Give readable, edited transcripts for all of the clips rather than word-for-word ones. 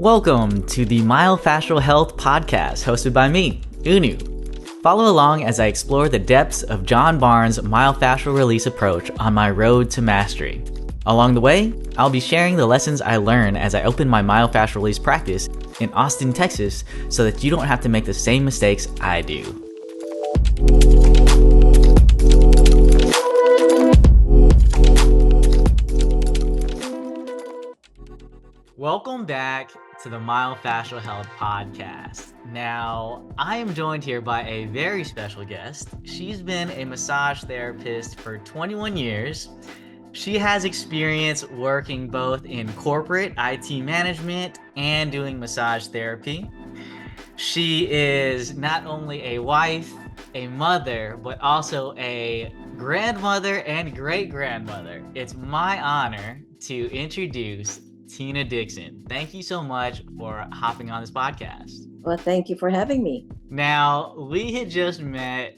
Welcome to the Myofascial Health Podcast, hosted by me, Unu. Follow along as I explore the depths of John Barnes' myofascial release approach on my road to mastery. Along the way, I'll be sharing the lessons I learn as I open my myofascial release practice in Austin, Texas, so that you don't have to make the same mistakes I do. Welcome back to the Myofascial Health Podcast. Now, I am joined here by a very special guest. She's been a massage therapist for 21 years. She has experience working both in corporate IT management and doing massage therapy. She is not only a wife, a mother, but also a grandmother and great-grandmother. It's my honor to introduce Tina Dixon. Thank you so much for hopping on this podcast. Well, thank you for having me. Now, we had just met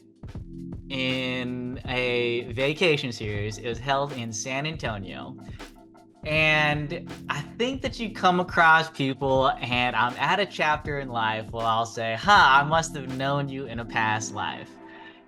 in a vacation series. It was held in San Antonio. And I think that you come across people, and I'm at a chapter in life where I'll say, I must have known you in a past life.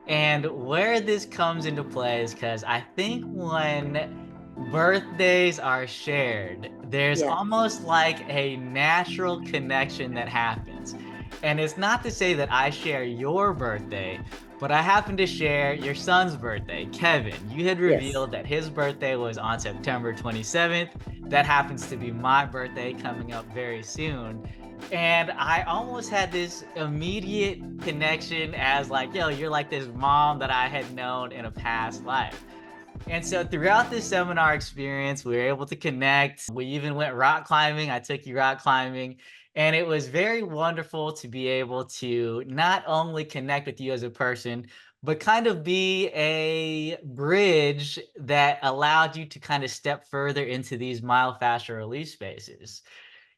And where this comes into play is because I think when birthdays are shared, there's almost like a natural connection that happens. And it's not to say that I share your birthday, but I happen to share your son's birthday, Kevin. You had revealed that his birthday was on September 27th. That happens to be my birthday coming up very soon. And I almost had this immediate connection as like, you're like this mom that I had known in a past life. And so throughout this seminar experience, we were able to connect. We even went rock climbing. I took you rock climbing. And it was very wonderful to be able to not only connect with you as a person, but kind of be a bridge that allowed you to kind of step further into these myofascial release spaces.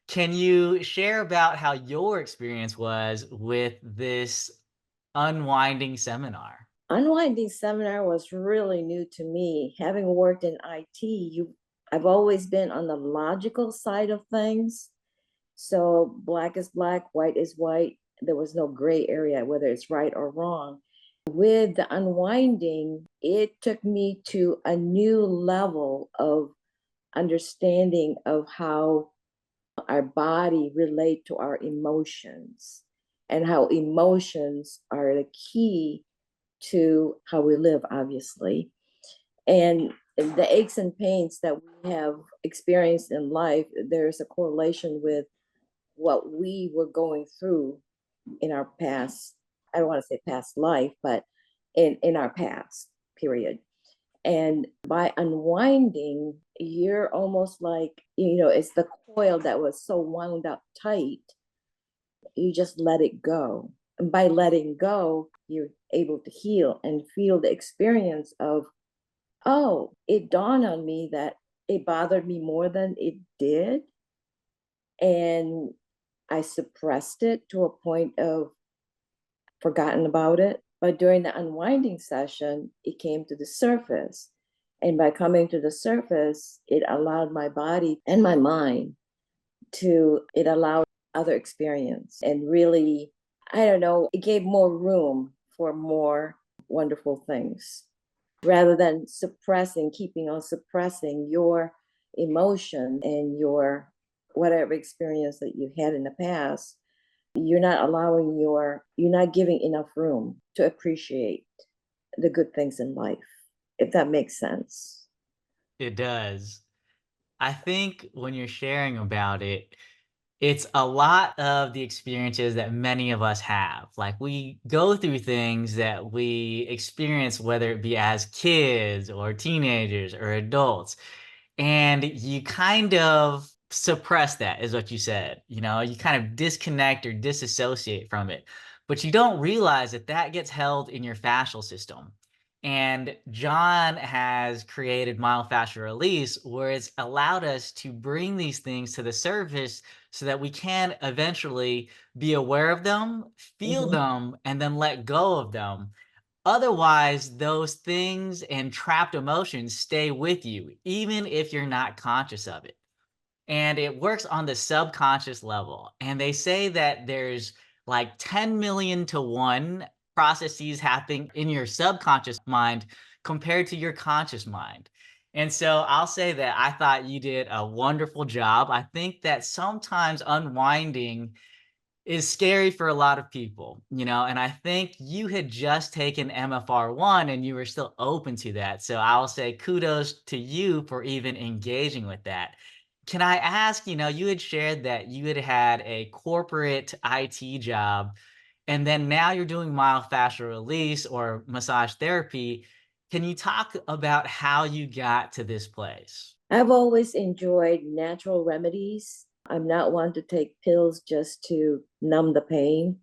Can you share about how your experience was with this unwinding seminar? Unwinding seminar was really new to me. Having worked in IT, I've always been on the logical side of things. So black is black, white is white. There was no gray area, whether it's right or wrong. With the unwinding, it took me to a new level of understanding of how our body relate to our emotions and how emotions are the key to how we live, obviously. And the aches and pains that we have experienced in life, there's a correlation with what we were going through in our past. I don't want to say past life, but in our past period. And by unwinding, you're almost like, it's the coil that was so wound up tight. You just let it go. And by letting go, you're able to heal and feel the experience of, it dawned on me that it bothered me more than it did. And I suppressed it to a point of forgotten about it. But during the unwinding session, it came to the surface. And by coming to the surface, it allowed my body and my mind it allowed other experience. And really, I don't know, it gave more room for more wonderful things. Rather than keeping on suppressing your emotion and your whatever experience that you had in the past, you're not giving enough room to appreciate the good things in life, if that makes sense. It does. I think when you're sharing about it, it's a lot of the experiences that many of us have. Like we go through things that we experience, whether it be as kids or teenagers or adults, and you kind of suppress that, is what you said. You kind of disconnect or disassociate from it, but you don't realize that gets held in your fascial system. And John has created myofascial release, where it's allowed us to bring these things to the surface so that we can eventually be aware of them, feel them, and then let go of them. Otherwise, those things and trapped emotions stay with you, even if you're not conscious of it. and it works on the subconscious level. And they say that there's like 10 million to 1 processes happening in your subconscious mind compared to your conscious mind. And so I'll say that I thought you did a wonderful job. I think that sometimes unwinding is scary for a lot of people, and I think you had just taken MFR1 and you were still open to that. So I'll say kudos to you for even engaging with that. Can I ask, you had shared that you had had a corporate IT job and then now you're doing myofascial release or massage therapy. Can you talk about how you got to this place? I've always enjoyed natural remedies. I'm not one to take pills just to numb the pain.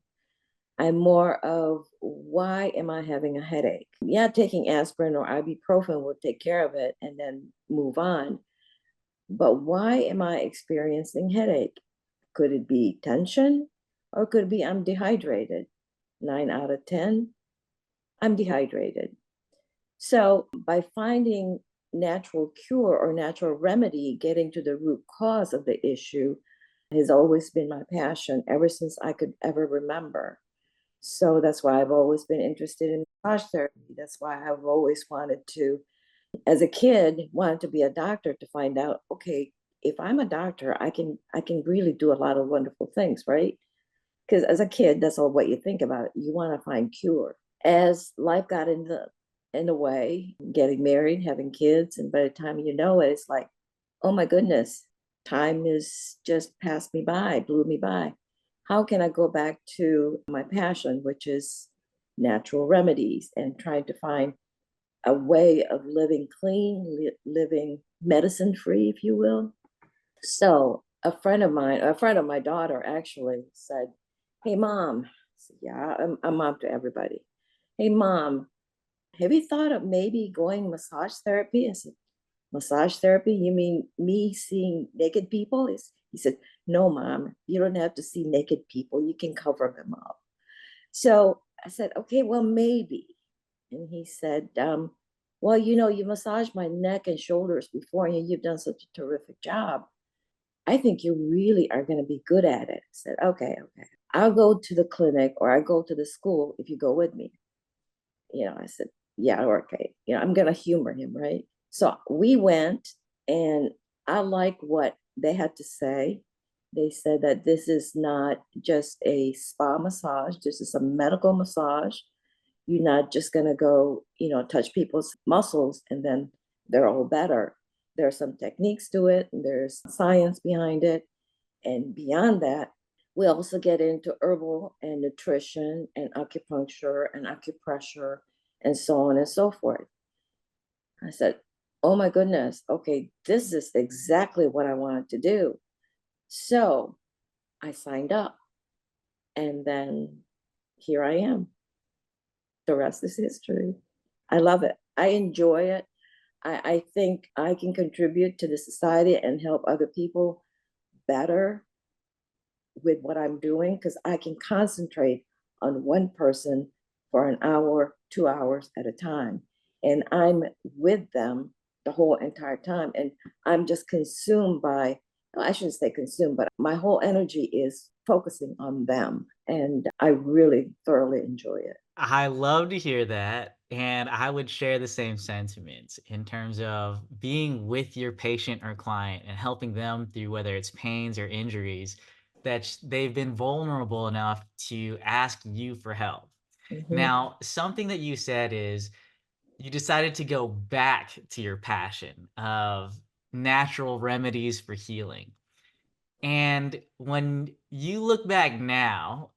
I'm more of, why am I having a headache? Yeah, taking aspirin or ibuprofen will take care of it and then move on. But why am I experiencing headache? Could it be tension, or could it be I'm dehydrated? 9 out of 10, I'm dehydrated. So by finding natural cure or natural remedy, getting to the root cause of the issue has always been my passion ever since I could ever remember. So that's why I've always been interested in massage therapy. That's why I've always wanted to, as a kid, wanted to be a doctor to find out, okay, if I'm a doctor, I can really do a lot of wonderful things, right? Because as a kid, that's all what you think about. You want to find cure. As life got in the way, getting married, having kids, and by the time you know it, it's like, oh my goodness, time is just passed me by, blew me by. How can I go back to my passion, which is natural remedies, and trying to find a way of living clean, living medicine free, if you will? So a friend of my daughter actually said, "Hey, mom." I said, "Yeah, I'm mom to everybody." "Hey, mom, have you thought of maybe going massage therapy?" I said, "Massage therapy? You mean me seeing naked people?" He said, "No, mom, you don't have to see naked people. You can cover them up." So I said, "Okay, well, maybe." And he said, "Well, you massaged my neck and shoulders before, and you've done such a terrific job. I think you really are going to be good at it." I said, "Okay, okay. I'll go to the clinic or I go to the school if you go with me." I said, "Yeah, okay." I'm going to humor him, right? So we went, and I like what they had to say. They said that this is not just a spa massage, this is a medical massage. You're not just going to go, touch people's muscles and then they're all better. There are some techniques to it, and there's science behind it. And beyond that, we also get into herbal and nutrition and acupuncture and acupressure and so on and so forth. I said, "Oh my goodness, okay, this is exactly what I wanted to do." So I signed up, and then here I am. The rest is history. I love it. I enjoy it. I think I can contribute to the society and help other people better with what I'm doing, because I can concentrate on one person for an hour, 2 hours at a time. And I'm with them the whole entire time. And I'm just consumed by, I shouldn't say consumed, but my whole energy is focusing on them. And I really thoroughly enjoy it. I love to hear that. And I would share the same sentiments in terms of being with your patient or client and helping them through whether it's pains or injuries that they've been vulnerable enough to ask you for help. Mhm. Now, something that you said is you decided to go back to your passion of natural remedies for healing. And when you look back now,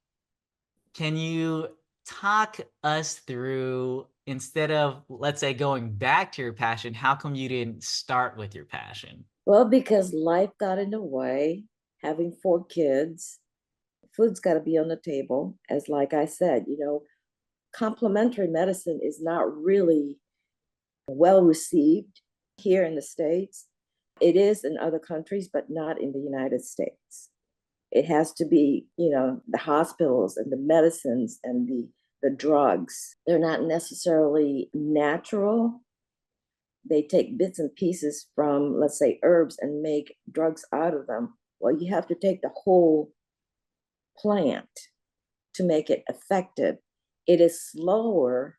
can you talk us through, instead of, let's say, going back to your passion, how come you didn't start with your passion? Well, because life got in the way, having 4 kids, food's got to be on the table. As like I said, complementary medicine is not really well received here in the States. It is in other countries, but not in the United States. It has to be, the hospitals and the medicines and the drugs. They're not necessarily natural. They take bits and pieces from, let's say, herbs and make drugs out of them. Well, you have to take the whole plant to make it effective. It is slower,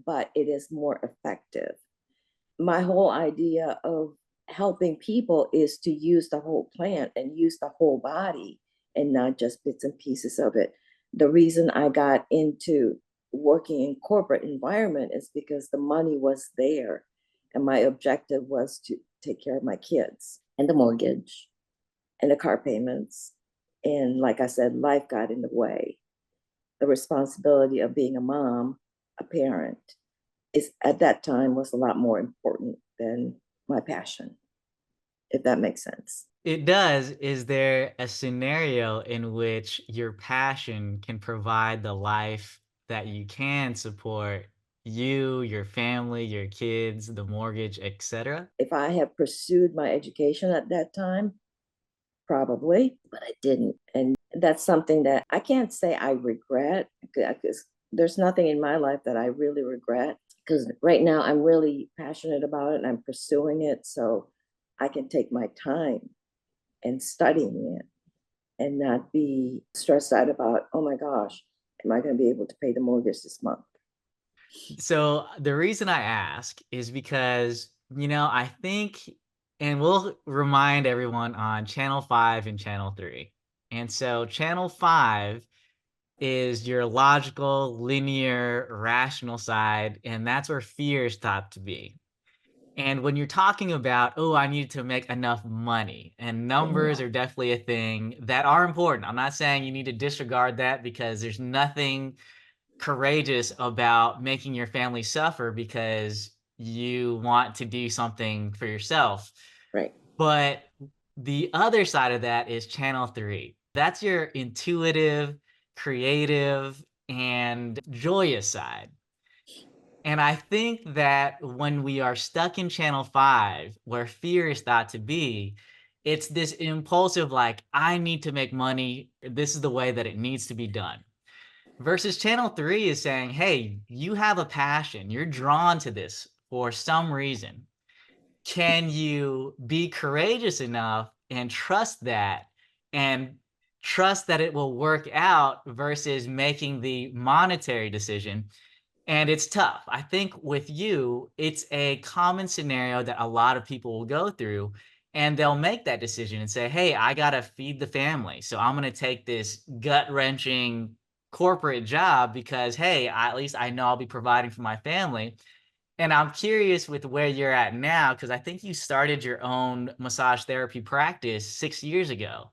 but it is more effective. My whole idea of helping people is to use the whole plant and use the whole body and not just bits and pieces of it. The reason I got into working in corporate environment is because the money was there and my objective was to take care of my kids and the mortgage and the car payments. And like I said, life got in the way. The responsibility of being a mom, a parent, is at that time was a lot more important than my passion, if that makes sense. It does. Is there a scenario in which your passion can provide the life that you can support you, your family, your kids, the mortgage, etc.? If I had pursued my education at that time, probably, but I didn't. And that's something that I can't say I regret because there's nothing in my life that I really regret because right now I'm really passionate about it and I'm pursuing it. So I can take my time and studying it and not be stressed out about, oh my gosh, am I going to be able to pay the mortgage this month? So the reason I ask is because, I think, and we'll remind everyone on channel 5 and channel 3. And so channel 5 is your logical, linear, rational side, and that's where fear is thought to be. And when you're talking about, oh, I need to make enough money, and numbers are definitely a thing that are important. I'm not saying you need to disregard that because there's nothing courageous about making your family suffer because you want to do something for yourself. Right. But the other side of that is channel 3. That's your intuitive, creative, and joyous side. And I think that when we are stuck in channel 5, where fear is thought to be, it's this impulsive, like, I need to make money. This is the way that it needs to be done. Versus channel 3 is saying, hey, you have a passion. You're drawn to this for some reason. Can you be courageous enough and and trust that it will work out versus making the monetary decision? And it's tough. I think with you, it's a common scenario that a lot of people will go through, and they'll make that decision and say, hey, I got to feed the family. So I'm going to take this gut wrenching corporate job because, hey, at least I know I'll be providing for my family. And I'm curious with where you're at now, because I think you started your own massage therapy practice 6 years ago.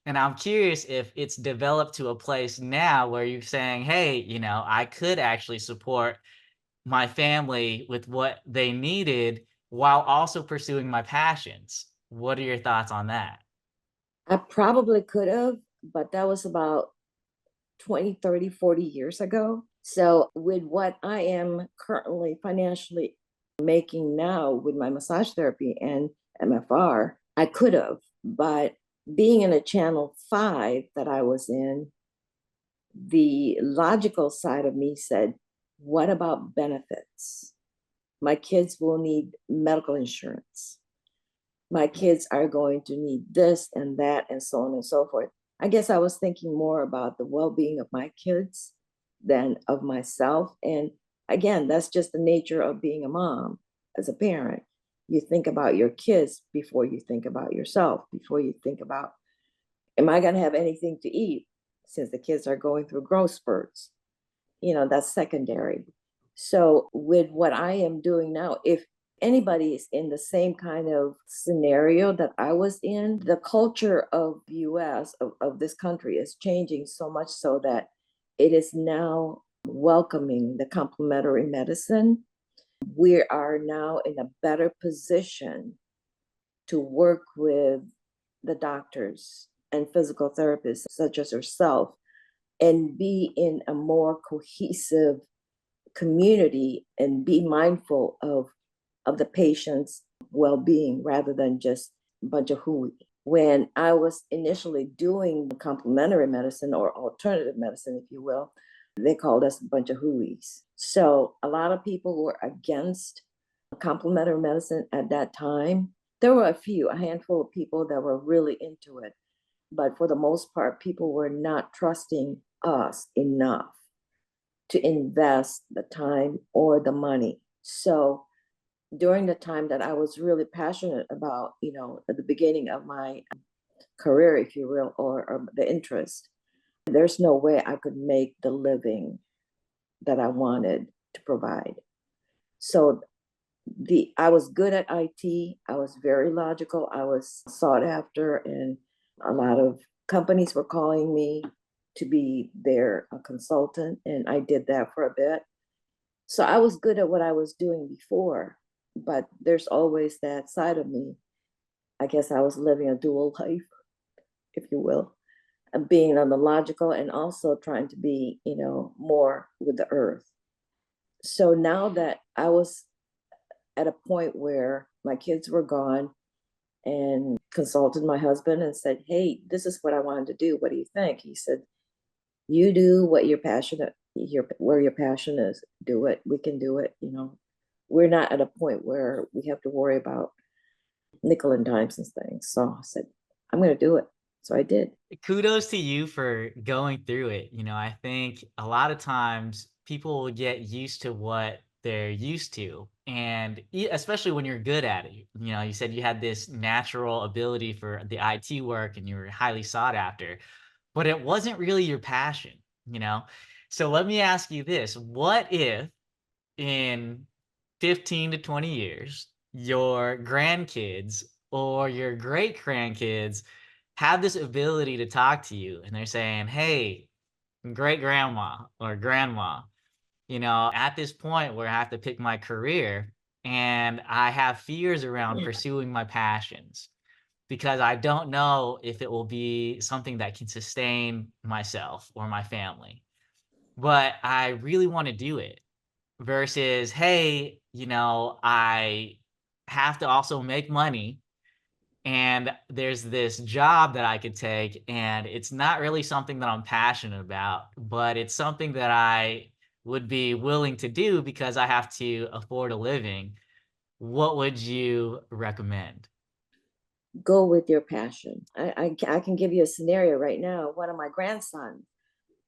And I'm curious if it's developed to a place now where you're saying, hey, I could actually support my family with what they needed while also pursuing my passions. What are your thoughts on that? I probably could have, but that was about 20, 30, 40 years ago. So, with what I am currently financially making now with my massage therapy and MFR, I could have. But being in a channel 5 that I was in, the logical side of me said, what about benefits? My kids will need medical insurance. My kids are going to need this and that, and so on and so forth. I guess I was thinking more about the well being of my kids than of myself. And again, that's just the nature of being a mom as a parent. You think about your kids before you think about yourself, before you think about, am I going to have anything to eat since the kids are going through growth spurts? That's secondary. So, with what I am doing now, if anybody is in the same kind of scenario that I was in, the culture of US, of this country, is changing so much so that it is now welcoming the complementary medicine. We are now in a better position to work with the doctors and physical therapists, such as yourself, and be in a more cohesive community and be mindful of the patient's well-being rather than just a bunch of hooey. When I was initially doing complementary medicine or alternative medicine, if you will, they called us a bunch of hooeys. So a lot of people were against complementary medicine at that time. There were a handful of people that were really into it. But for the most part, people were not trusting us enough to invest the time or the money. So during the time that I was really passionate about, at the beginning of my career, if you will, or the interest, there's no way I could make the living that I wanted to provide. So I was good at IT. I was very logical. I was sought after, and a lot of companies were calling me to be their consultant, and I did that for a bit. So I was good at what I was doing before, but there's always that side of me. I guess I was living a dual life, if you will, being on the logical and also trying to be, more with the earth. So now that I was at a point where my kids were gone and consulted my husband and said, "Hey, this is what I wanted to do. What do you think?" He said, "You do what you're passionate, where your passion is, do it. We can do it. We're not at a point where we have to worry about nickel and dimes and things." So I said, "I'm going to do it." So I did. Kudos to you for going through it. I think a lot of times people will get used to what they're used to. And especially when you're good at it, you said you had this natural ability for the IT work and you were highly sought after, but it wasn't really your passion, you know? So let me ask you this. What if in 15 to 20 years, your grandkids or your great grandkids have this ability to talk to you and they're saying, "Hey, great grandma or grandma, at this point where I have to pick my career and I have fears around pursuing my passions because I don't know if it will be something that can sustain myself or my family, but I really want to do it." Versus, "Hey, I have to also make money and there's this job that I could take and it's not really something that I'm passionate about, but it's something that I would be willing to do because I have to afford a living." What would you recommend? Go with your passion. I can give you a scenario right now. One of my grandsons,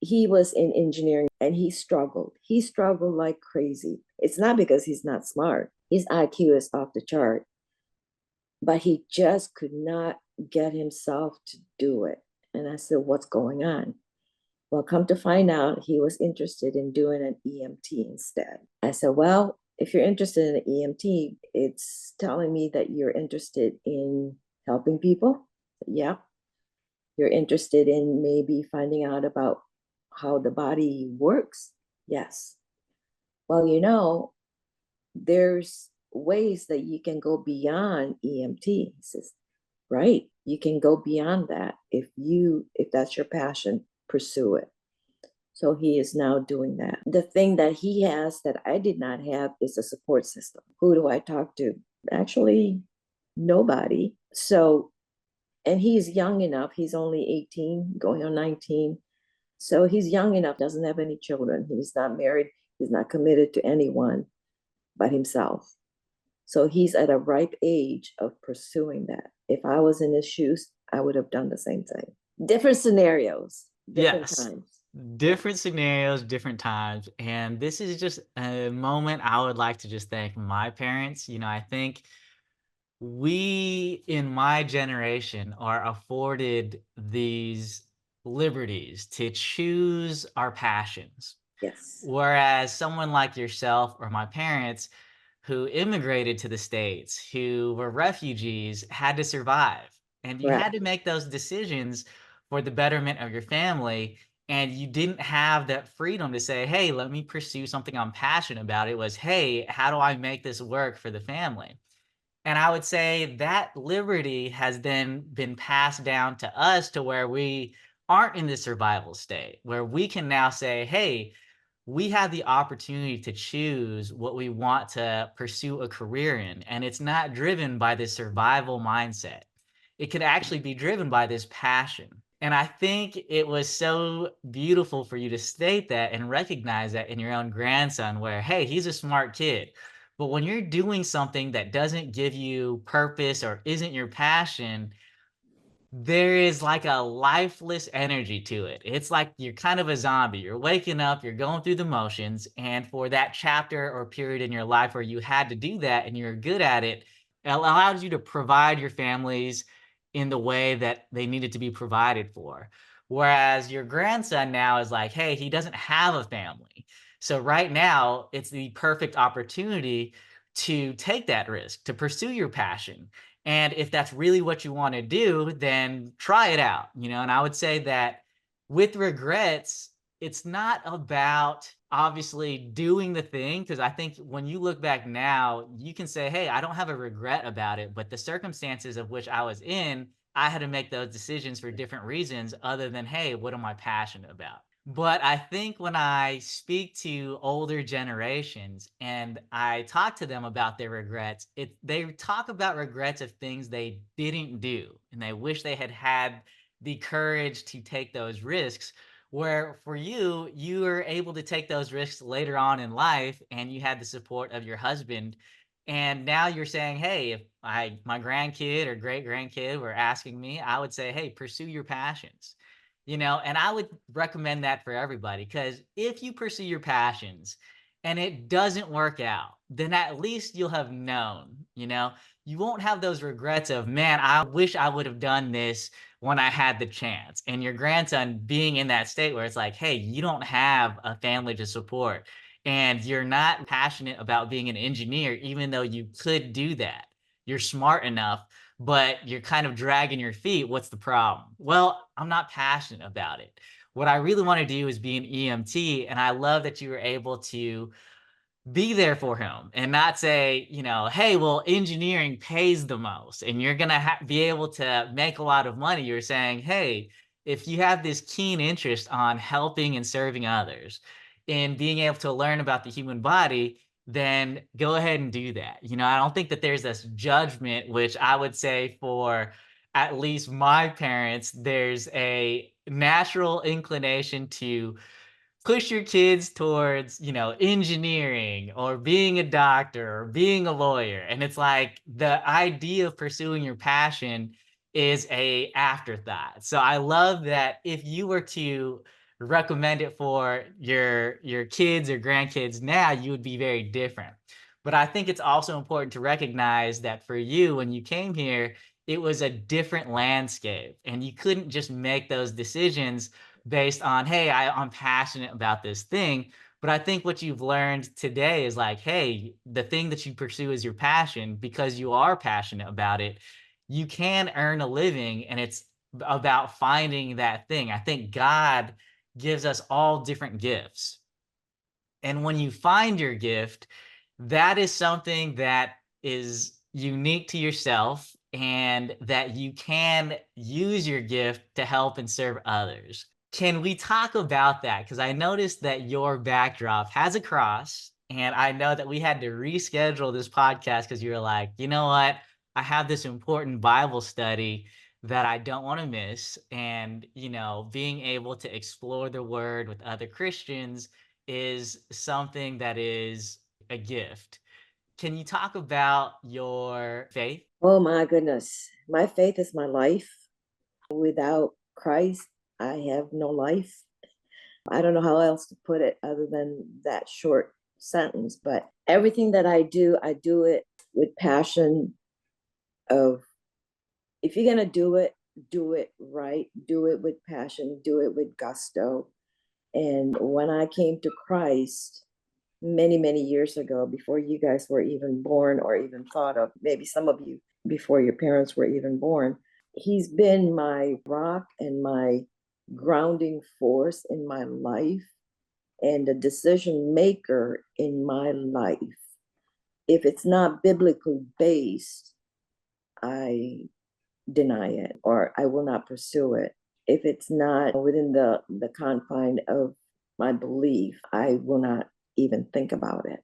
he was in engineering and he struggled. He struggled like crazy. It's not because he's not smart. His IQ is off the chart, but he just could not get himself to do it. And I said, "What's going on?" Well, come to find out, he was interested in doing an EMT instead. I said, "Well, if you're interested in an EMT, it's telling me that you're interested in helping people." Yeah. "You're interested in maybe finding out about how the body works?" Yes. "Well, there's ways that you can go beyond EMT." He says, "Right. You can go beyond that. If that's your passion, pursue it." So he is now doing that. The thing that he has that I did not have is a support system. Who do I talk to? Actually, nobody. So, and he's young enough. He's only 18, going on 19. So he's young enough, doesn't have any children. He's not married. He's not committed to anyone but himself. So he's at a ripe age of pursuing that. If I was in his shoes, I would have done the same thing. Different scenarios, different Yes. times. Different scenarios, different times. And this is just a moment I would like to just thank my parents. I think we in my generation are afforded these liberties to choose our passions. Yes. Whereas someone like yourself or my parents who immigrated to the States, who were refugees, had to survive. And you had Right. to make those decisions for the betterment of your family. And you didn't have that freedom to say, "Hey, let me pursue something I'm passionate about." It was, "Hey, how do I make this work for the family?" And I would say that liberty has then been passed down to us to where we aren't in the survival state, where we can now say, "Hey, we have the opportunity to choose what we want to pursue a career in." And it's not driven by this survival mindset. It could actually be driven by this passion. And I think it was so beautiful for you to state that and recognize that in your own grandson, where, hey, he's a smart kid, But when you're doing something that doesn't give you purpose or isn't your passion, there is like a lifeless energy to it. It's like you're kind of a zombie. You're waking up, you're going through the motions, and for that chapter or period in your life where you had to do that and you're good at it, it allows you to provide your families in the way that they needed to be provided for. Whereas your grandson now is like, hey, he doesn't have a family. So right now, it's the perfect opportunity to take that risk, to pursue your passion. And if that's really what you want to do, then try it out, And I would say that with regrets, it's not about obviously doing the thing. Because I think when you look back now, you can say, hey, I don't have a regret about it. But the circumstances of which I was in, I had to make those decisions for different reasons other than, hey, what am I passionate about? But I think when I speak to older generations and I talk to them about their regrets, they talk about regrets of things they didn't do, and they wish they had had the courage to take those risks. Where for you, you were able to take those risks later on in life, and you had the support of your husband. And now you're saying, hey, if my grandkid or great grandkid were asking me, I would say, hey, pursue your passions. And I would recommend that for everybody, because if you pursue your passions and it doesn't work out, then at least you'll have known, you won't have those regrets of, man, I wish I would have done this when I had the chance. And your grandson being in that state where it's like, hey, you don't have a family to support and you're not passionate about being an engineer, even though you could do that. You're smart enough, but you're kind of dragging your feet. What's the problem? Well, I'm not passionate about it. What I really want to do is be an EMT. And I love that you were able to be there for him and not say, hey, well, engineering pays the most and you're going to be able to make a lot of money. You're saying, hey, if you have this keen interest on helping and serving others and being able to learn about the human body, then go ahead and do that. I don't think that there's this judgment, which I would say for at least my parents, there's a natural inclination to push your kids towards, engineering or being a doctor or being a lawyer. And it's like the idea of pursuing your passion is a afterthought. So I love that if you were to recommend it for your kids or grandkids now, you would be very different. But I think it's also important to recognize that for you, when you came here, it was a different landscape and you couldn't just make those decisions based on, hey, I'm passionate about this thing. But I think what you've learned today is like, hey, the thing that you pursue is your passion because you are passionate about it. You can earn a living, and it's about finding that thing. I think God gives us all different gifts. And when you find your gift, that is something that is unique to yourself and that you can use your gift to help and serve others. Can we talk about that? Because I noticed that your backdrop has a cross, and I know that we had to reschedule this podcast because you were like, you know what? I have this important Bible study that I don't want to miss. And, being able to explore the word with other Christians is something that is a gift. Can you talk about your faith? Oh my goodness. My faith is my life. Without Christ, I have no life. I don't know how else to put it other than that short sentence, but everything that I do it with passion of, if you're going to do it right, do it with passion, do it with gusto. And when I came to Christ many, many years ago, before you guys were even born or even thought of, maybe some of you before your parents were even born, he's been my rock and my grounding force in my life and a decision maker in my life. If it's not biblically based, I deny it or I will not pursue it. If it's not within the confine of my belief, I will not even think about it.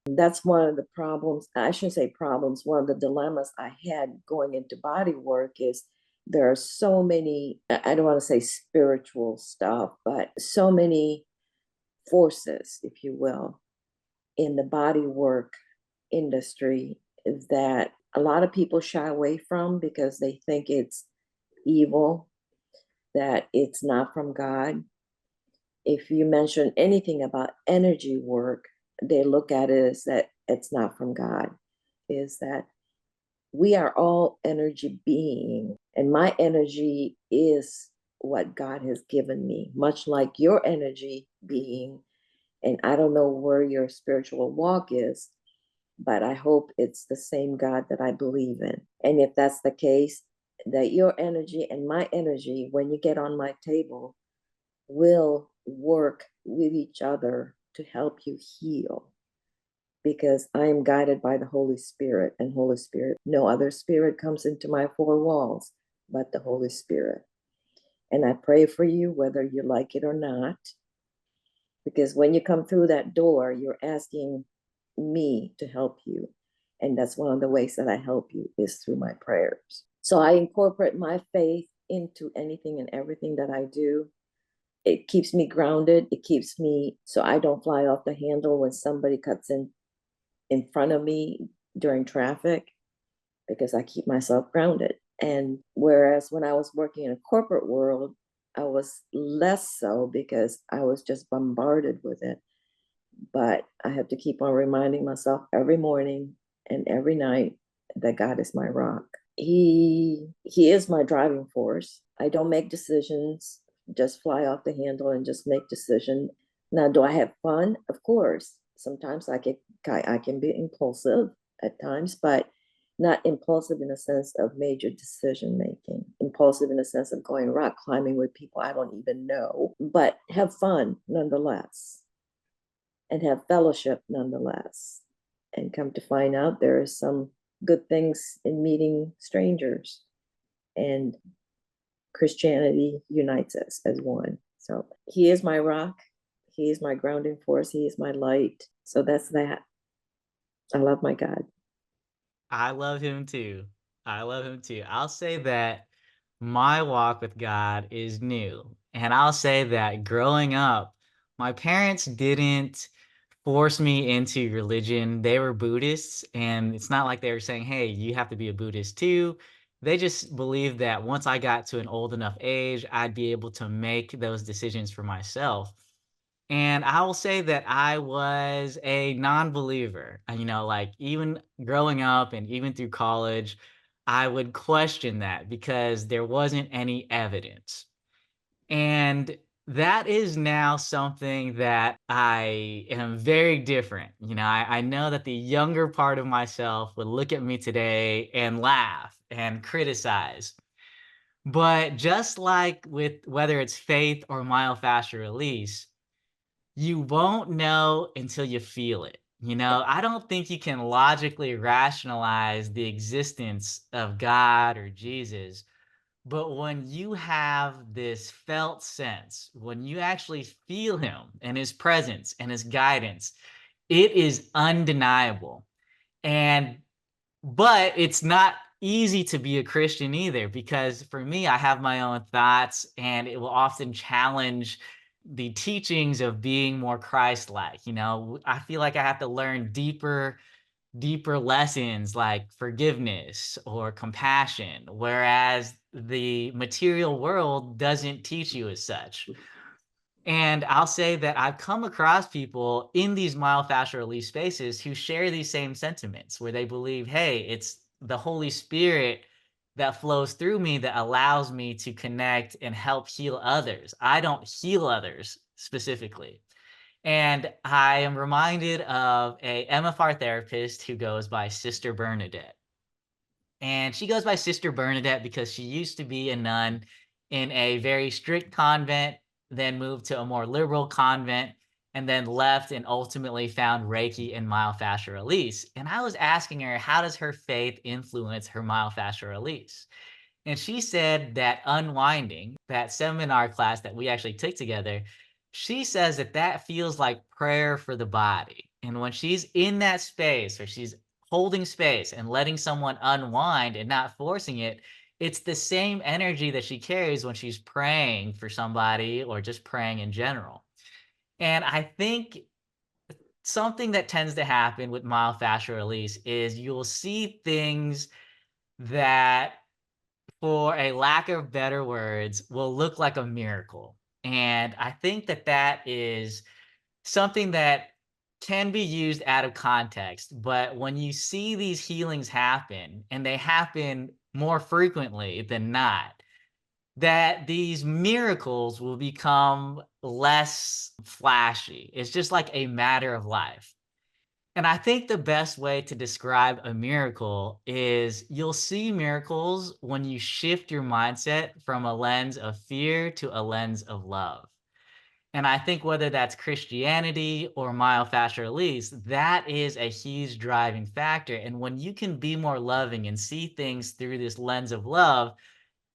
That's one of the problems. I shouldn't say problems. One of the dilemmas I had going into body work is there are so many, I don't want to say spiritual stuff, but so many forces, if you will, in the body work industry that a lot of people shy away from because they think it's evil, that it's not from God. If you mention anything about energy work, they look at it as that it's not from God, is that we are all energy being, and my energy is what God has given me, much like your energy being. And I don't know where your spiritual walk is, but I hope it's the same God that I believe in. And if that's the case, that your energy and my energy, when you get on my table, will work with each other to help you heal. Because I am guided by the Holy Spirit, and Holy Spirit, no other spirit comes into my four walls but the Holy Spirit. And I pray for you whether you like it or not, because when you come through that door, you're asking me to help you. And that's one of the ways that I help you is through my prayers. So I incorporate my faith into anything and everything that I do. It keeps me grounded. It keeps me so I don't fly off the handle when somebody cuts in front of me during traffic, because I keep myself grounded. And whereas when I was working in a corporate world, I was less so because I was just bombarded with it. But I have to keep on reminding myself every morning and every night that God is my rock. He is my driving force. I don't make decisions, just fly off the handle and just make decisions. Now, do I have fun? Of course. Sometimes I can be impulsive at times, but not impulsive in the sense of major decision making. Impulsive in the sense of going rock climbing with people I don't even know, but have fun nonetheless and have fellowship nonetheless. And come to find out, there are some good things in meeting strangers, and Christianity unites us as one. So he is my rock. He is my grounding force. He is my light. So that's that. I love my God. I love him too. I love him too. I'll say that my walk with God is new. And I'll say that growing up, my parents didn't force me into religion. They were Buddhists, and it's not like they were saying, hey, you have to be a Buddhist too. They just believed that once I got to an old enough age, I'd be able to make those decisions for myself. And I will say that I was a non-believer. Like even growing up and even through college, I would question that because there wasn't any evidence. And that is now something that I am very different. I know that the younger part of myself would look at me today and laugh and criticize. But just like with whether it's faith or myofascial release, you won't know until you feel it. I don't think you can logically rationalize the existence of God or Jesus, but when you have this felt sense, when you actually feel him and his presence and his guidance, it is undeniable. And but it's not easy to be a Christian either, because for me, I have my own thoughts and it will often challenge the teachings of being more Christ-like. I feel like I have to learn deeper lessons like forgiveness or compassion, whereas the material world doesn't teach you as such. And I'll say that I've come across people in these myofascial release spaces who share these same sentiments, where they believe, hey, it's the Holy Spirit that flows through me that allows me to connect and help heal others. I don't heal others specifically. And I am reminded of a MFR therapist who goes by Sister Bernadette. And she goes by Sister Bernadette because she used to be a nun in a very strict convent, then moved to a more liberal convent, and then left and ultimately found Reiki and myofascial release. And I was asking her, how does her faith influence her myofascial release? And she said that unwinding, that seminar class that we actually took together, she says that that feels like prayer for the body. And when she's in that space or she's holding space and letting someone unwind and not forcing it, it's the same energy that she carries when she's praying for somebody or just praying in general. And I think something that tends to happen with myofascial release is you'll see things that, for a lack of better words, will look like a miracle. And I think that that is something that can be used out of context. But when you see these healings happen, and they happen more frequently than not, that these miracles will become less flashy. It's just like a matter of life. And I think the best way to describe a miracle is you'll see miracles when you shift your mindset from a lens of fear to a lens of love. And I think whether that's Christianity or myofascial release, that is a huge driving factor. And when you can be more loving and see things through this lens of love,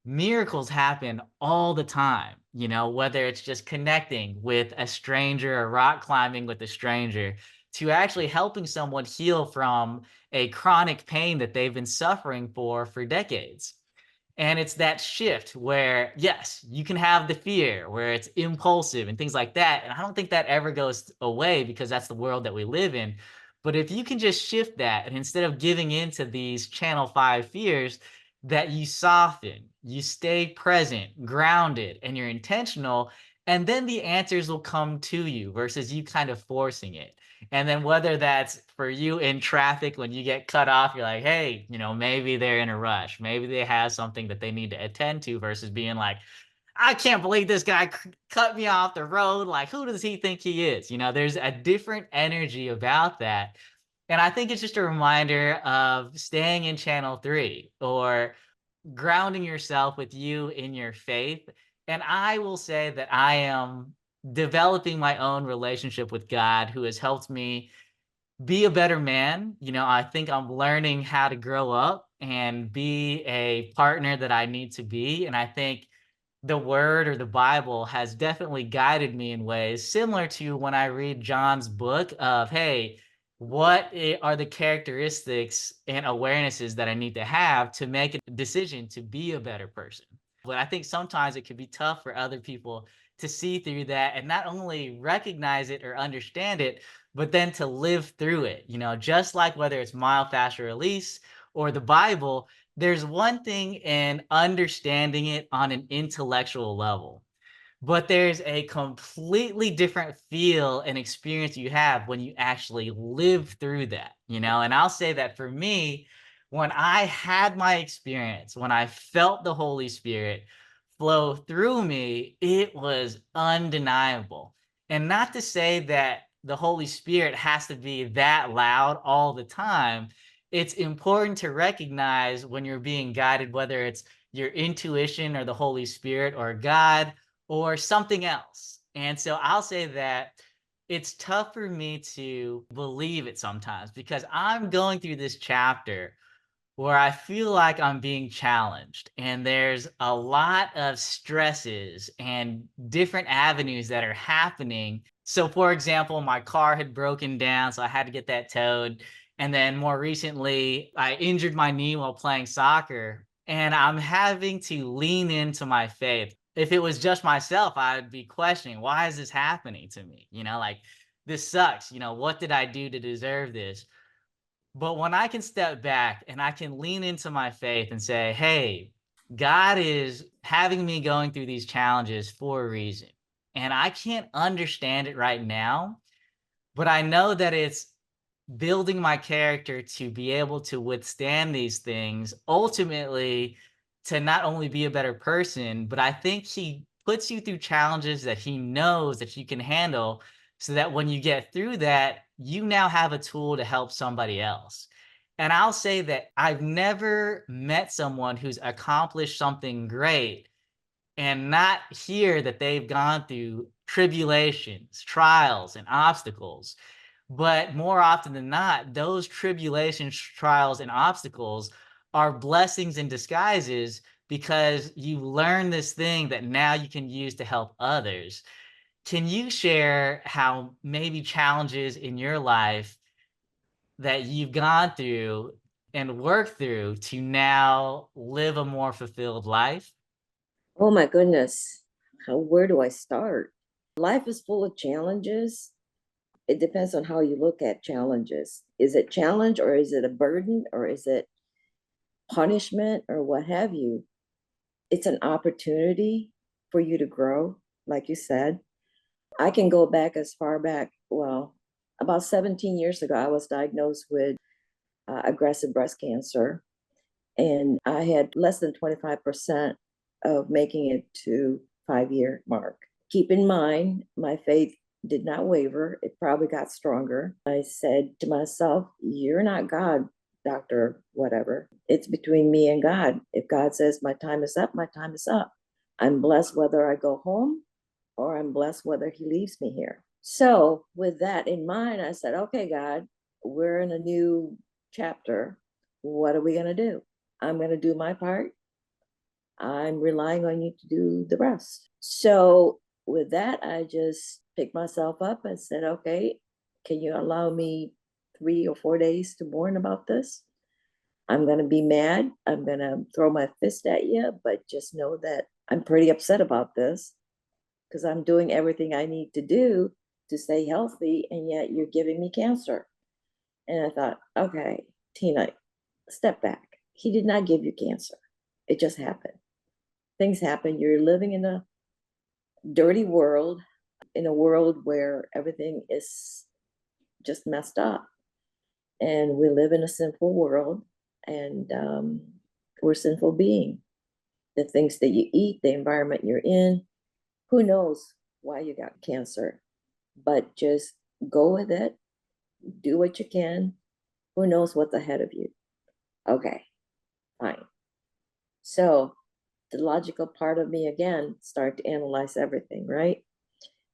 miracles happen all the time, whether it's just connecting with a stranger or rock climbing with a stranger, to actually helping someone heal from a chronic pain that they've been suffering for decades. And it's that shift where, yes, you can have the fear where it's impulsive and things like that. And I don't think that ever goes away because that's the world that we live in. But if you can just shift that, and instead of giving into these channel 5 fears, that you soften, you stay present, grounded, and you're intentional, and then the answers will come to you versus you kind of forcing it. And then whether that's for you in traffic when you get cut off, you're like, hey, maybe they're in a rush. Maybe they have something that they need to attend to versus being like, I can't believe this guy cut me off the road. Like, who does he think he is? There's a different energy about that. And I think it's just a reminder of staying in channel 3 or grounding yourself with you in your faith. And I will say that I am developing my own relationship with God, who has helped me be a better man. I think I'm learning how to grow up and be a partner that I need to be. And I think the word or the Bible has definitely guided me in ways similar to when I read John's book of, hey, are the characteristics and awarenesses that I need to have to make a decision to be a better person? But I think sometimes it can be tough for other people to see through that and not only recognize it or understand it, but then to live through it. Just like whether it's myofascial release or the Bible, there's one thing in understanding it on an intellectual level, but there's a completely different feel and experience you have when you actually live through that. And I'll say that for me, when I had my experience, when I felt the Holy Spirit flow through me, it was undeniable. And not to say that the Holy Spirit has to be that loud all the time. It's important to recognize when you're being guided, whether it's your intuition or the Holy Spirit or God or something else. And so I'll say that it's tough for me to believe it sometimes because I'm going through this chapter where I feel like I'm being challenged, and there's a lot of stresses and different avenues that are happening. So, for example, my car had broken down, so I had to get that towed. And then more recently, I injured my knee while playing soccer, and I'm having to lean into my faith. If it was just myself, I'd be questioning, why is this happening to me? Like, this sucks. What did I do to deserve this? But when I can step back and I can lean into my faith and say, hey, God is having me going through these challenges for a reason. And I can't understand it right now, but I know that it's building my character to be able to withstand these things, ultimately to not only be a better person, but I think he puts you through challenges that he knows that you can handle so that when you get through that, you now have a tool to help somebody else. And I'll say that I've never met someone who's accomplished something great and not hear that they've gone through tribulations, trials, and obstacles. But more often than not, those tribulations, trials, and obstacles are blessings in disguises because you learn this thing that now you can use to help others. Can you share how maybe challenges in your life that you've gone through and worked through to now live a more fulfilled life? Oh my goodness. Where do I start? Life is full of challenges. it depends on how you look at challenges. Is it challenge, or is it a burden, or is it punishment, or what have you? It's an opportunity for you to grow, like you said. I can go back as far back, well, about 17 years ago, I was diagnosed with aggressive breast cancer, and I had less than 25% of making it to 5-year mark. Keep in mind, my faith did not waver. It probably got stronger. I said to myself, you're not God, doctor, whatever. It's between me and God. If God says my time is up, my time is up. I'm blessed whether I go home, or I'm blessed whether he leaves me here. So with that in mind, I said, okay, God, we're in a new chapter. What are we going to do? I'm going to do my part. I'm relying on you to do the rest. So with that, I just picked myself up and said, okay, can you allow me 3 or 4 days to mourn about this? I'm going to be mad. I'm going to throw my fist at you, but just know that I'm pretty upset about this, because I'm doing everything I need to do to stay healthy, and yet you're giving me cancer. And I thought, okay, Tina, step back. He did not give you cancer. It just happened. Things happen. You're living in a dirty world, in a world where everything is just messed up. And we live in a sinful world, and we're sinful beings. The things that you eat, the environment you're in, who knows why you got cancer, but just go with it. Do what you can. Who knows what's ahead of you? Okay, fine. So the logical part of me again start to analyze everything, right?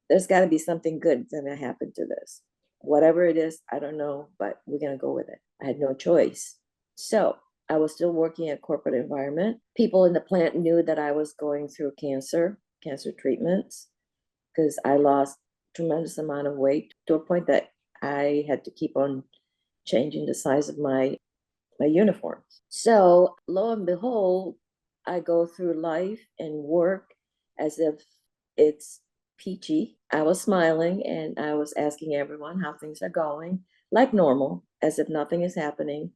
There's got to be something good that's going to happen to this. Whatever it is, I don't know, but we're going to go with it. I had no choice. So I was still working in a corporate environment. People in the plant knew that I was going through cancer treatments, because I lost tremendous amount of weight to a point that I had to keep on changing the size of my uniforms. So lo and behold, I go through life and work as if it's peachy. I was smiling and I was asking everyone how things are going, like normal, as if nothing is happening.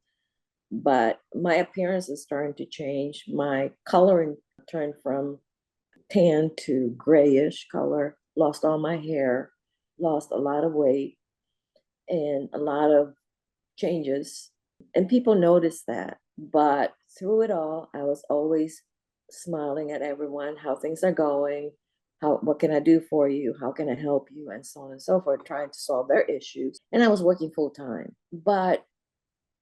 But my appearance is starting to change. My coloring turned from tan to grayish color, lost all my hair, lost a lot of weight, and a lot of changes. And people noticed that. But through it all, I was always smiling at everyone, how things are going, what can I do for you, how can I help you, and so on and so forth, trying to solve their issues. And I was working full time. But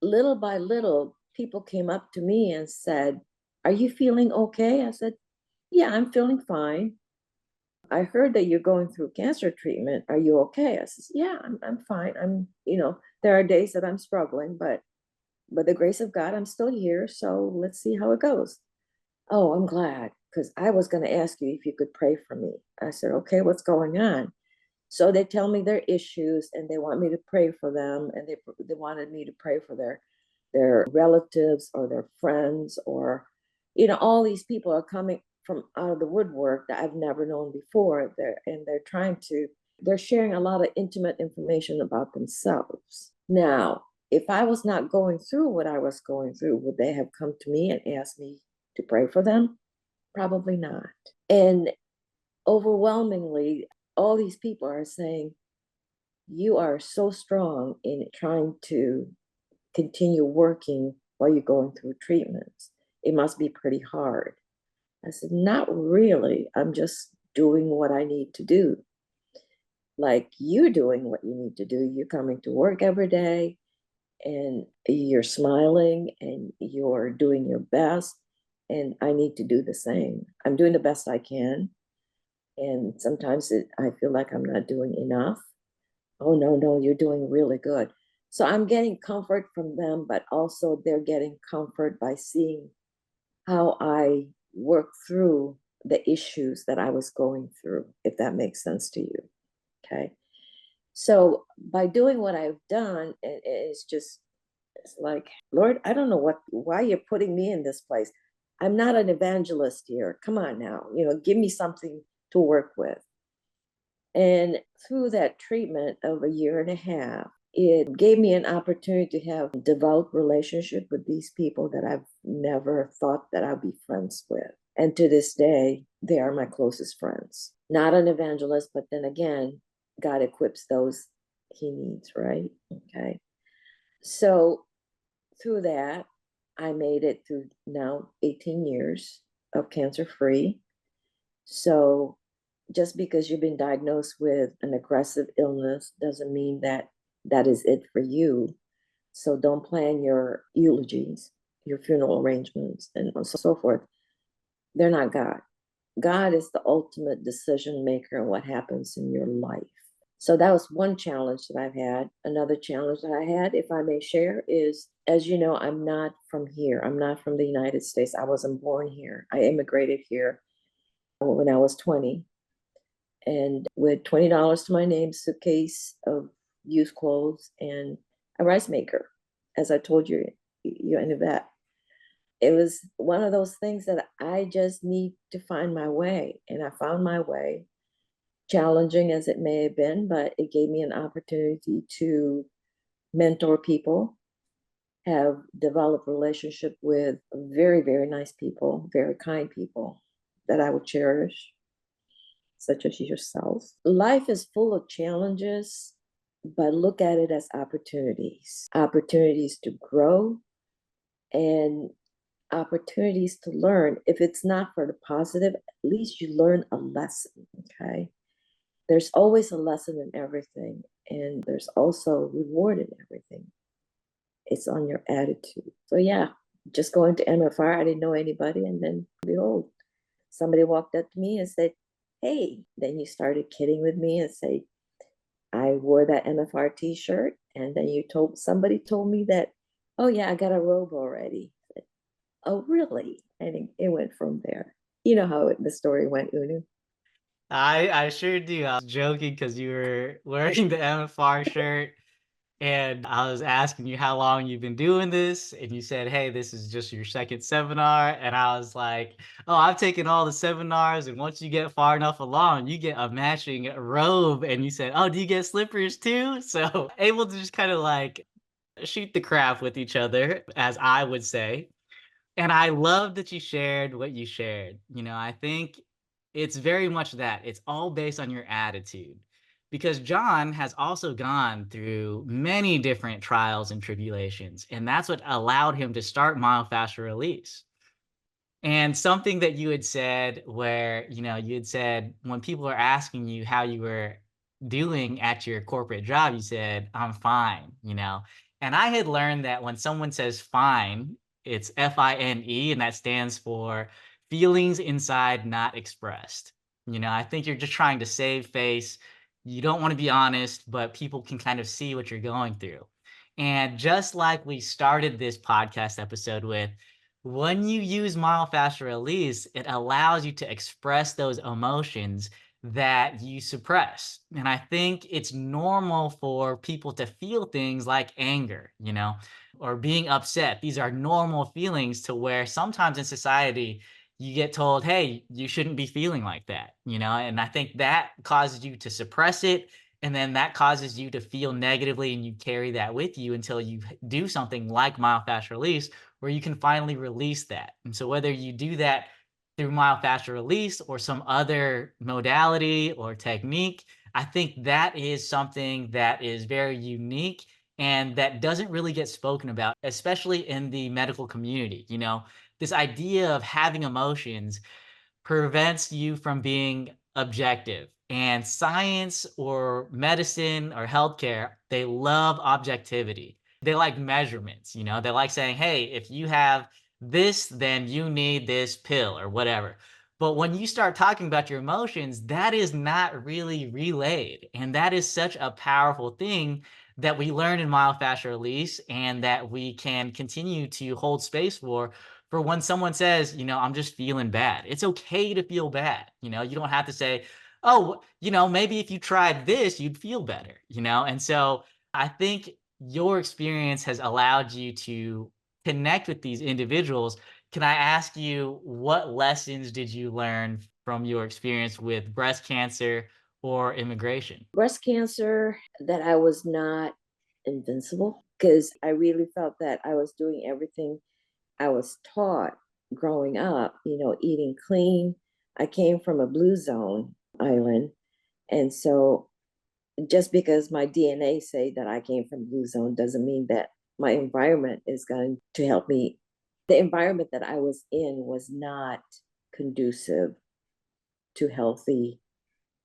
little by little, people came up to me and said, are you feeling okay? I said, yeah, I'm feeling fine. I heard that you're going through cancer treatment. Are you okay? I says, yeah, I'm fine. There are days that I'm struggling, but by the grace of God, I'm still here. So let's see how it goes. Oh, I'm glad, because I was going to ask you if you could pray for me. I said, okay, what's going on? So they tell me their issues and they want me to pray for them. And they wanted me to pray for their relatives or their friends, or, all these people are coming from out of the woodwork that I've never known before. They're sharing a lot of intimate information about themselves. Now, if I was not going through what I was going through, would they have come to me and asked me to pray for them? Probably not. And overwhelmingly, all these people are saying, you are so strong in trying to continue working while you're going through treatments. It must be pretty hard. I said, not really. I'm just doing what I need to do. Like you're doing what you need to do. You're coming to work every day and you're smiling and you're doing your best. And I need to do the same. I'm doing the best I can. And sometimes I feel like I'm not doing enough. Oh, no, you're doing really good. So I'm getting comfort from them, but also they're getting comfort by seeing how I work through the issues that I was going through, if that makes sense to you. Okay. So by doing what I've done, it's like, Lord, I don't know why you're putting me in this place. I'm not an evangelist here. Come on now, give me something to work with. And through that treatment of a year and a half, it gave me an opportunity to have developed relationship with these people that I've never thought that I'd be friends with. And to this day, they are my closest friends. Not an evangelist, but then again, God equips those he needs, right? Okay. So through that, I made it through now 18 years of cancer free. So just because you've been diagnosed with an aggressive illness doesn't mean that that is it for you. So don't plan your eulogies, your funeral arrangements, and so forth. They're not God. God is the ultimate decision maker in what happens in your life. So that was one challenge that I've had. Another challenge that I had, if I may share, is as you know, I'm not from here. I'm not from the United States. I wasn't born here. I immigrated here when I was 20. And with $20 to my name, suitcase of used clothes, and a rice maker, as I told you, you're in the vet. It was one of those things that I just need to find my way. And I found my way, challenging as it may have been, but it gave me an opportunity to mentor people, have developed relationship with very, very nice people, very kind people that I would cherish, such as yourself. Life is full of challenges, but look at it as opportunities to grow and opportunities to learn. If it's not for the positive, at least you learn a lesson, okay? There's always a lesson in everything, and there's also reward in everything. It's on your attitude. So, yeah, just going to MFR, I didn't know anybody, and then behold, somebody walked up to me and said, "Hey," then you started kidding with me and say, I wore that MFR t-shirt, and then somebody told me that, oh yeah, I got a robe already. I said, oh really? And it went from there. You know how the story went, Unu. I sure do. I was joking because you were wearing the MFR shirt, and I was asking you how long you've been doing this, and you said, "Hey, this is just your second seminar." And I was like, "Oh, I've taken all the seminars, and once you get far enough along, you get a matching robe." And you said, "Oh, do you get slippers too?" So able to just kind of like shoot the crap with each other, as I would say. And I love that you shared what you shared. I think it's very much that. It's all based on your attitude. Because John has also gone through many different trials and tribulations, and that's what allowed him to start myofascial release. And something that you had said where, you had said when people are asking you how you were doing at your corporate job, you said, "I'm fine." And I had learned that when someone says fine, it's FINE, and that stands for feelings inside not expressed. I think you're just trying to save face. You don't want to be honest, but people can kind of see what you're going through. And just like we started this podcast episode with, when you use myofascial release, it allows you to express those emotions that you suppress. And I think it's normal for people to feel things like anger, or being upset. These are normal feelings to where sometimes in society you get told, "Hey, you shouldn't be feeling like that." And I think that causes you to suppress it. And then that causes you to feel negatively, and you carry that with you until you do something like myofascial release, where you can finally release that. And so whether you do that through myofascial release or some other modality or technique, I think that is something that is very unique and that doesn't really get spoken about, especially in the medical community. This idea of having emotions prevents you from being objective. And science or medicine or healthcare, they love objectivity. They like measurements, they like saying, "Hey, if you have this, then you need this pill," or whatever. But when you start talking about your emotions, that is not really relayed. And that is such a powerful thing that we learn in myofascial release, and that we can continue to hold space for when someone says, "I'm just feeling bad." It's okay to feel bad. You don't have to say, "Oh, maybe if you tried this, you'd feel better." And so I think your experience has allowed you to connect with these individuals. Can I ask you, what lessons did you learn from your experience with breast cancer? or immigration? Breast cancer, that I was not invincible because I really felt that I was doing everything I was taught growing up, eating clean. I came from a blue zone island. And so just because my DNA say that I came from blue zone doesn't mean that my environment is going to help me. The environment that I was in was not conducive to healthy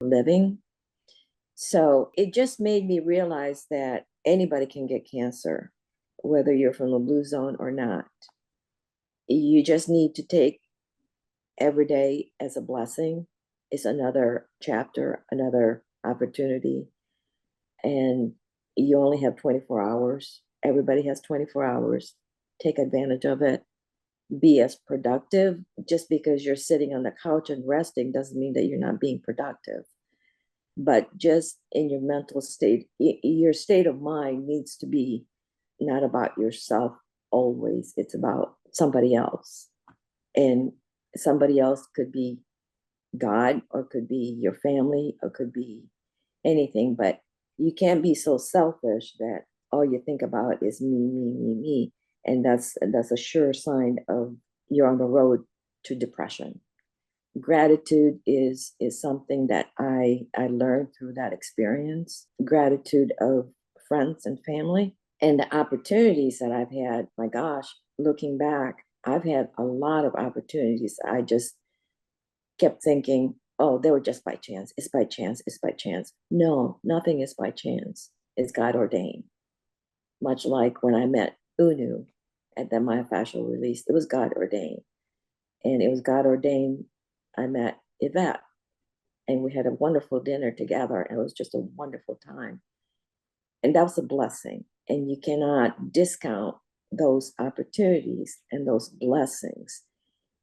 living. So it just made me realize that anybody can get cancer, whether you're from the blue zone or not. You just need to take every day as a blessing. It's another chapter, another opportunity. And you only have 24 hours. Everybody has 24 hours. Take advantage of it. Be as productive. Just because you're sitting on the couch and resting doesn't mean that you're not being productive. But just in your mental state, your state of mind needs to be not about yourself always. It's about somebody else. And somebody else could be God, or could be your family, or could be anything. But you can't be so selfish that all you think about is me, me, me, me. And that's a sure sign of you're on the road to depression. Gratitude is something that I learned through that experience. Gratitude of friends and family, and the opportunities that I've had. My gosh, looking back, I've had a lot of opportunities. I just kept thinking, oh, they were just by chance. It's by chance. It's by chance. No, nothing is by chance. It's God ordained. Much like when I met Unu at the myofascial release, it was God ordained. And it was God ordained. I met Yvette, and we had a wonderful dinner together. And it was just a wonderful time. And that was a blessing. And you cannot discount those opportunities and those blessings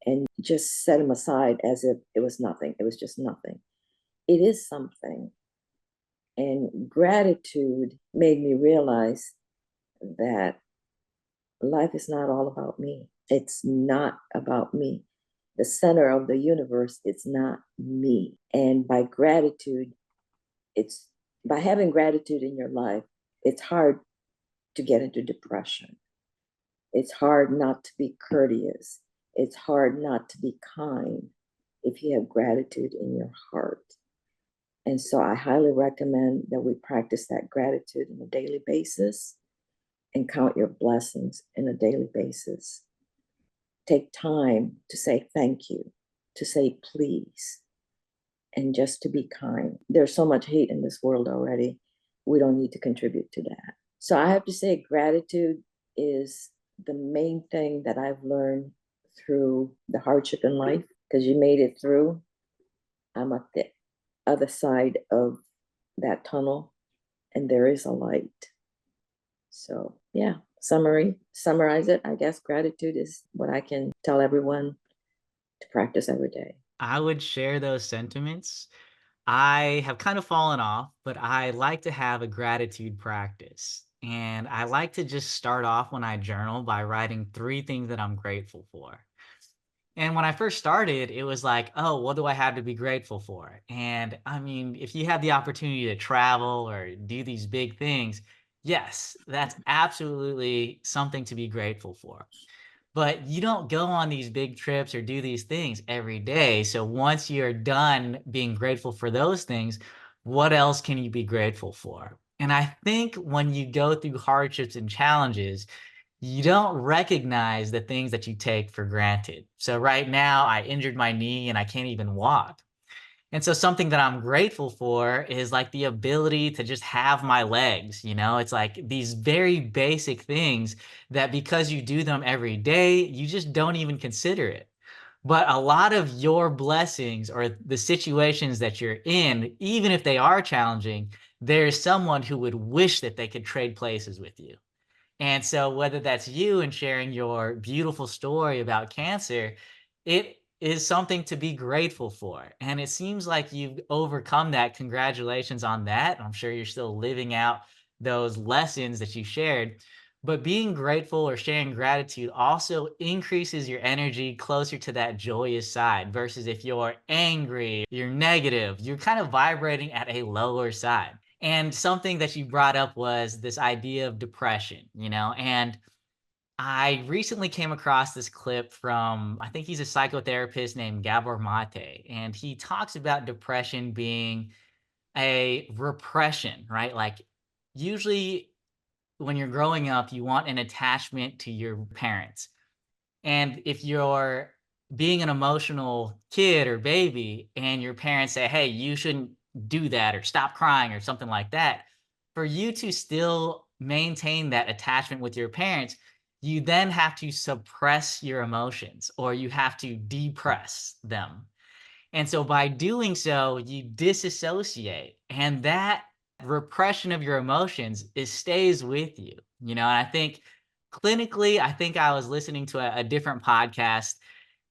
and just set them aside as if it was nothing. It was just nothing. It is something. And gratitude made me realize that life is not all about me. It's not about me. The center of the universe, it's not me. And by gratitude, it's by having gratitude in your life, it's hard to get into depression. It's hard not to be courteous. It's hard not to be kind if you have gratitude in your heart. And so I highly recommend that we practice that gratitude on a daily basis and count your blessings on a daily basis. Take time to say thank you, to say please, and just to be kind. There's so much hate in this world already. We don't need to contribute to that. So I have to say, gratitude is the main thing that I've learned through the hardship in life, because you made it through. I'm at the other side of that tunnel, and there is a light. So yeah, summarize it. I guess gratitude is what I can tell everyone to practice every day. I would share those sentiments. I have kind of fallen off, but I like to have a gratitude practice. And I like to just start off when I journal by writing 3 things that I'm grateful for. And when I first started, it was like, oh, what do I have to be grateful for? And I mean, if you have the opportunity to travel or do these big things, yes, that's absolutely something to be grateful for. But you don't go on these big trips or do these things every day. So once you're done being grateful for those things, what else can you be grateful for? And I think when you go through hardships and challenges, you don't recognize the things that you take for granted. So right now, I injured my knee and I can't even walk. And so something that I'm grateful for is like the ability to just have my legs, it's like these very basic things that because you do them every day, you just don't even consider it. But a lot of your blessings or the situations that you're in, even if they are challenging, there's someone who would wish that they could trade places with you. And so whether that's you and sharing your beautiful story about cancer, it is something to be grateful for. And it seems like you've overcome that. Congratulations on that. I'm sure you're still living out those lessons that you shared. But being grateful or sharing gratitude also increases your energy closer to that joyous side versus if you're angry, you're negative, you're kind of vibrating at a lower side. And something that you brought up was this idea of depression, and I recently came across this clip from, I think he's a psychotherapist named Gabor Mate, and he talks about depression being a repression, right? Like, usually when you're growing up, you want an attachment to your parents. And if you're being an emotional kid or baby and your parents say, hey, you shouldn't do that or stop crying or something like that, for you to still maintain that attachment with your parents, you then have to suppress your emotions or you have to depress them. And so by doing so, you disassociate, and that repression of your emotions stays with you. And I think clinically, I think I was listening to a different podcast,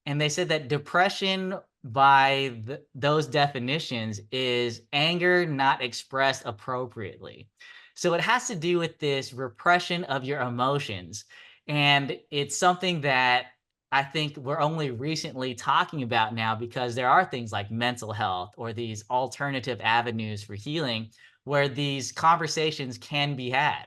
and they said that depression, by those definitions, is anger not expressed appropriately. So it has to do with this repression of your emotions. And it's something that I think we're only recently talking about now because there are things like mental health or these alternative avenues for healing where these conversations can be had.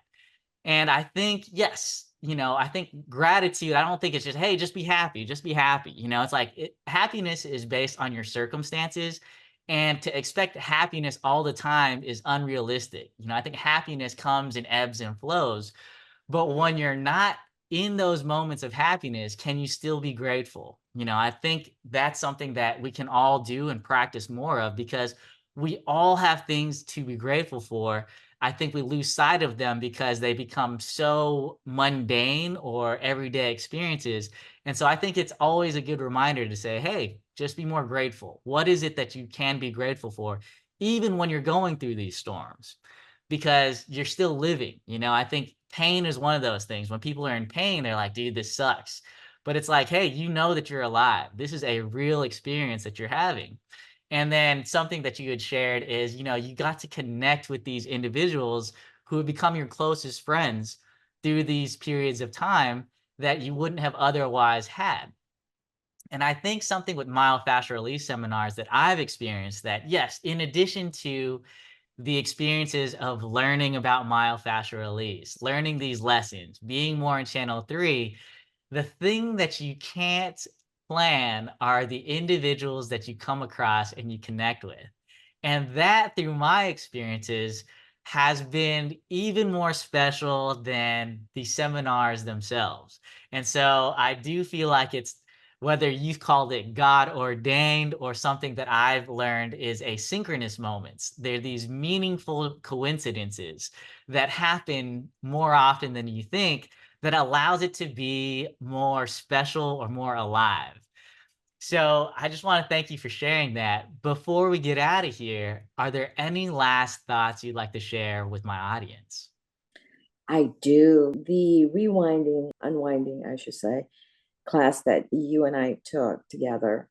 And I think, yes, I think gratitude, I don't think it's just, hey, just be happy, just be happy. It's like happiness is based on your circumstances. And to expect happiness all the time is unrealistic. I think happiness comes in ebbs and flows. But when you're not in those moments of happiness, can you still be grateful? I think that's something that we can all do and practice more of because we all have things to be grateful for. I think we lose sight of them because they become so mundane or everyday experiences. And so I think it's always a good reminder to say, hey, just be more grateful. What is it that you can be grateful for, even when you're going through these storms? Because you're still living. I think pain is one of those things. When people are in pain, they're like, dude, this sucks. But it's like, hey, you know that you're alive. This is a real experience that you're having. And then something that you had shared is, you got to connect with these individuals who have become your closest friends through these periods of time that you wouldn't have otherwise had. And I think something with myofascial release seminars that I've experienced that, yes, in addition to the experiences of learning about myofascial release, learning these lessons, being more in channel 3, the thing that you can't plan are the individuals that you come across and you connect with. And that, through my experiences, has been even more special than the seminars themselves. And so I do feel like it's, whether you've called it God ordained or something that I've learned is asynchronous moments. They're these meaningful coincidences that happen more often than you think that allows it to be more special or more alive. So I just want to thank you for sharing that. Before we get out of here, are there any last thoughts you'd like to share with my audience? I do. The rewinding, unwinding, I should say, class that you and I took together,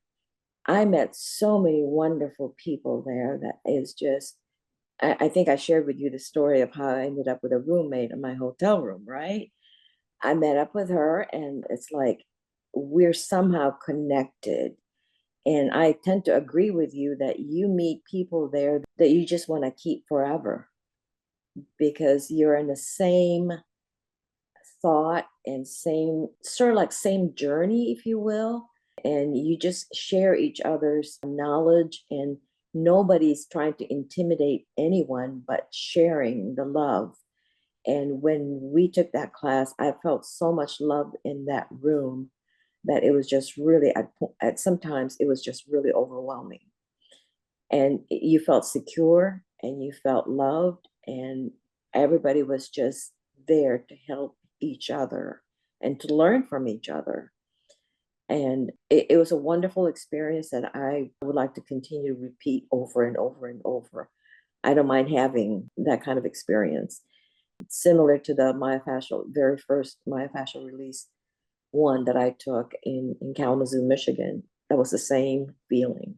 I met so many wonderful people there that is just, I think I shared with you the story of how I ended up with a roommate in my hotel room, right? I met up with her, and it's like we're somehow connected. And I tend to agree with you that you meet people there that you just want to keep forever because you're in the same thought and same, sort of like same journey, if you will. And you just share each other's knowledge, and nobody's trying to intimidate anyone but sharing the love. And when we took that class, I felt so much love in that room that it was just really, at sometimes it was just really overwhelming. And you felt secure and you felt loved, and everybody was just there to help each other and to learn from each other. And it was a wonderful experience that I would like to continue to repeat over and over and over. I don't mind having that kind of experience. Similar to the myofascial, very first myofascial release one that I took in Kalamazoo, Michigan. That was the same feeling.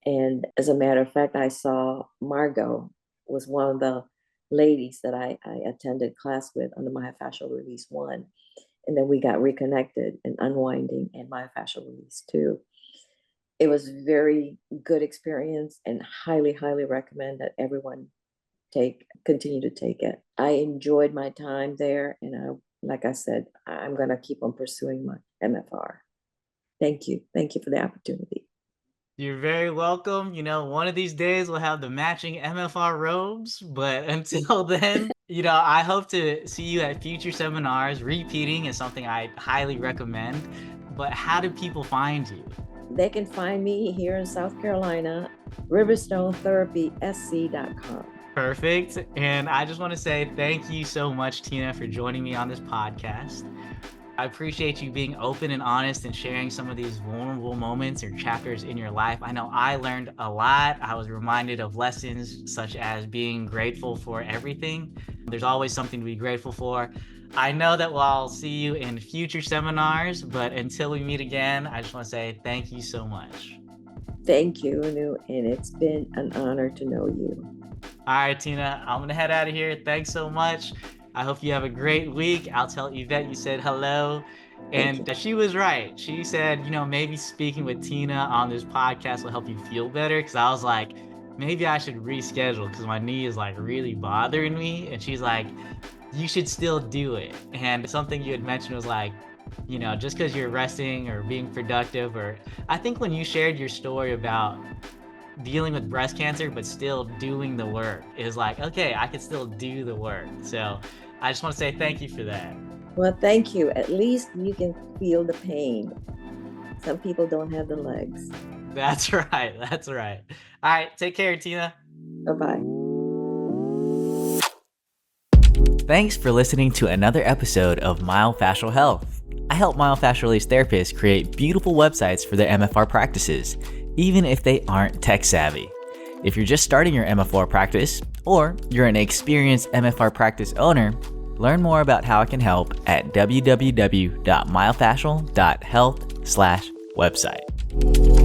And as a matter of fact, I saw Margot was one of the ladies that I attended class with on the myofascial release 1. And then we got reconnected in unwinding and myofascial release 2. It was very good experience and highly, highly recommend that everyone continue to take it. I enjoyed my time there, and like I said, I'm gonna keep on pursuing my MFR. Thank you for the opportunity. You're very welcome. One of these days we'll have the matching MFR robes, but until then, I hope to see you at future seminars. Repeating is something I highly recommend. But how do people find you? They can find me here in South Carolina, riverstonetherapysc.com. Perfect. And I just want to say thank you so much, Tina, for joining me on this podcast. I appreciate you being open and honest and sharing some of these vulnerable moments or chapters in your life. I know I learned a lot. I was reminded of lessons such as being grateful for everything. There's always something to be grateful for. I know that I'll see you in future seminars, but until we meet again, I just want to say thank you so much. Thank you, Anu, and it's been an honor to know you. All right, Tina, I'm going to head out of here. Thanks so much. I hope you have a great week. I'll tell Yvette you said hello. And she was right. She said, maybe speaking with Tina on this podcast will help you feel better. Because I was like, maybe I should reschedule because my knee is like really bothering me. And she's like, you should still do it. And something you had mentioned was like, just because you're resting or being productive, or I think when you shared your story about dealing with breast cancer but still doing the work is like, okay, I can still do the work. So I just want to say thank you for that. Well, thank you. At least you can feel the pain. Some people don't have the legs. That's right. All right, take care, Tina. Bye-bye. Thanks for listening to another episode of Myofascial Health. I help myofascial release therapists create beautiful websites for their MFR practices, even if they aren't tech savvy. If you're just starting your MFR practice, or you're an experienced MFR practice owner, learn more about how I can help at www.myofascial.health/website.